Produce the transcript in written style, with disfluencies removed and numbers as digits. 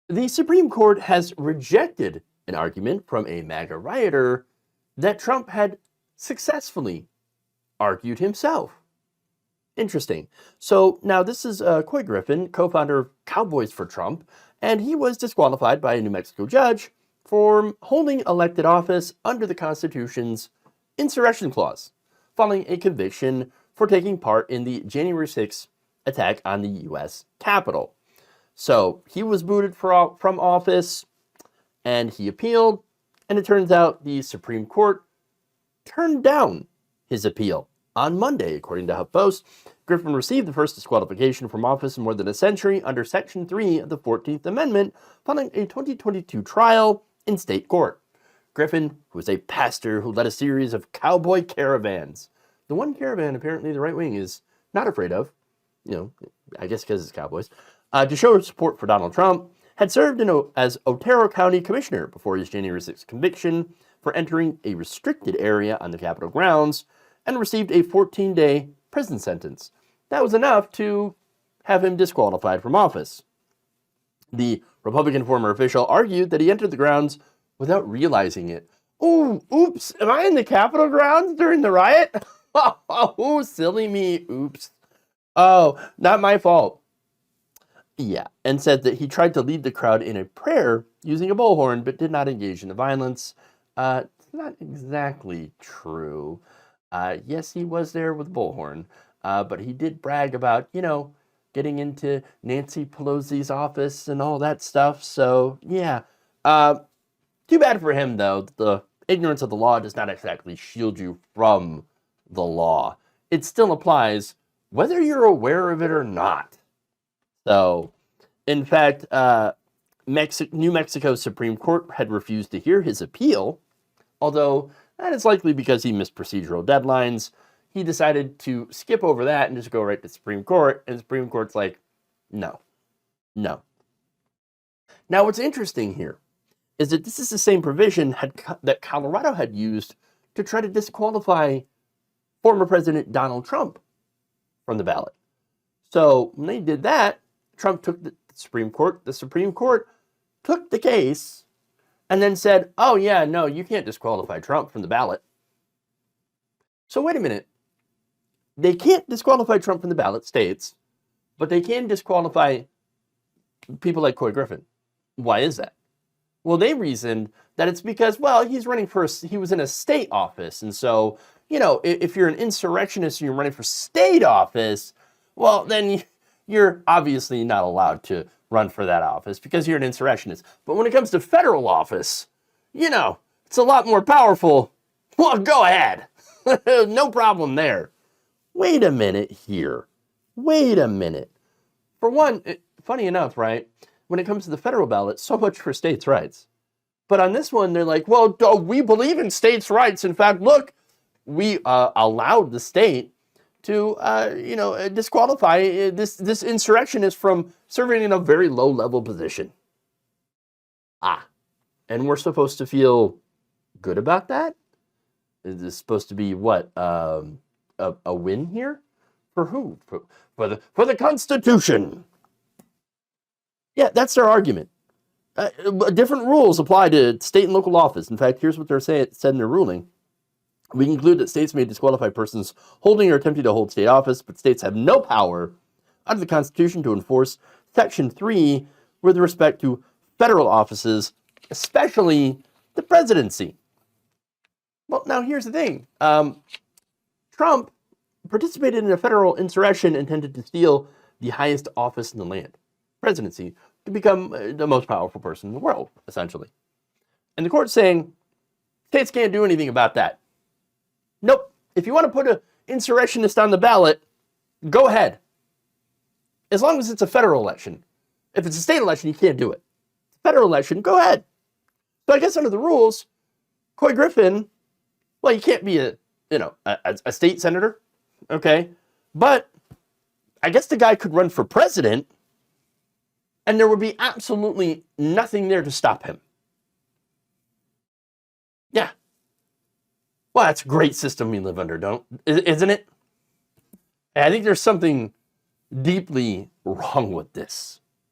The Supreme Court has rejected an argument from a MAGA rioter that Trump had successfully argued himself. Interesting. So now this is Coy Griffin, co-founder of Cowboys for Trump, and he was disqualified by a New Mexico judge for holding elected office under the Constitution's insurrection clause, following a conviction for taking part in the January 6th attack on the U.S. Capitol. So he was booted from office, and he appealed, and it turns out the Supreme Court turned down his appeal. On Monday, according to HuffPost, Griffin received the first disqualification from office in more than a century under Section 3 of the 14th Amendment following a 2022 trial in state court. Griffin, who is a pastor who led a series of cowboy caravans, the one caravan apparently the right wing is not afraid of, I guess because it's cowboys, to show support for Donald Trump, had served as Otero County Commissioner before his January 6th conviction for entering a restricted area on the Capitol grounds, and received a 14-day prison sentence. That was enough to have him disqualified from office. The Republican former official argued that he entered the grounds without realizing it. Oh, oops, am I in the Capitol grounds during the riot? Oh, silly me, oops. Oh, not my fault. Yeah, and said that he tried to lead the crowd in a prayer using a bullhorn, but did not engage in the violence. It's not exactly true. Yes, he was there with bullhorn, but he did brag about, getting into Nancy Pelosi's office and all that stuff. So, yeah. Too bad for him, though. The ignorance of the law does not exactly shield you from the law. It still applies whether you're aware of it or not. So, in fact, New Mexico's Supreme Court had refused to hear his appeal, although that is likely because he missed procedural deadlines. He decided to skip over that and just go right to the Supreme Court, and the Supreme Court's like, no. Now, what's interesting here is that this is the same provision that Colorado had used to try to disqualify former President Donald Trump from the ballot. So when they did that, Trump took the Supreme Court. The Supreme Court took the case and then said, oh, yeah, no, you can't disqualify Trump from the ballot. So wait a minute. They can't disqualify Trump from the ballot, states, but they can disqualify people like Coy Griffin. Why is that? Well, they reasoned that it's because, well, he was in a state office. And so, if you're an insurrectionist and you're running for state office, well, then you're obviously not allowed to run for that office because you're an insurrectionist. But when it comes to federal office, it's a lot more powerful. Well, go ahead. No problem there. Wait a minute here. Wait a minute. For one, funny enough, right? When it comes to the federal ballot, so much for states' rights. But on this one, they're like, well, we believe in states' rights. In fact, look, we allowed the state to, disqualify this insurrectionist from serving in a very low-level position. And we're supposed to feel good about that? Is this supposed to be what, a win here? For who? For the Constitution. Yeah, that's their argument. Different rules apply to state and local office. In fact, here's what they're said in their ruling. We conclude that states may disqualify persons holding or attempting to hold state office, but states have no power under the Constitution to enforce Section 3 with respect to federal offices, especially the presidency. Well, now here's the thing. Trump participated in a federal insurrection intended to steal the highest office in the land, presidency, to become the most powerful person in the world, essentially. And the court's saying, states can't do anything about that. Nope. If you want to put an insurrectionist on the ballot, go ahead. As long as it's a federal election. If it's a state election, you can't do it. Federal election, go ahead. So I guess under the rules, Coy Griffin, well, you can't be a state senator, okay? But I guess the guy could run for president, and there would be absolutely nothing there to stop him. Yeah. Well, that's a great system we live under, isn't it? I think there's something deeply wrong with this.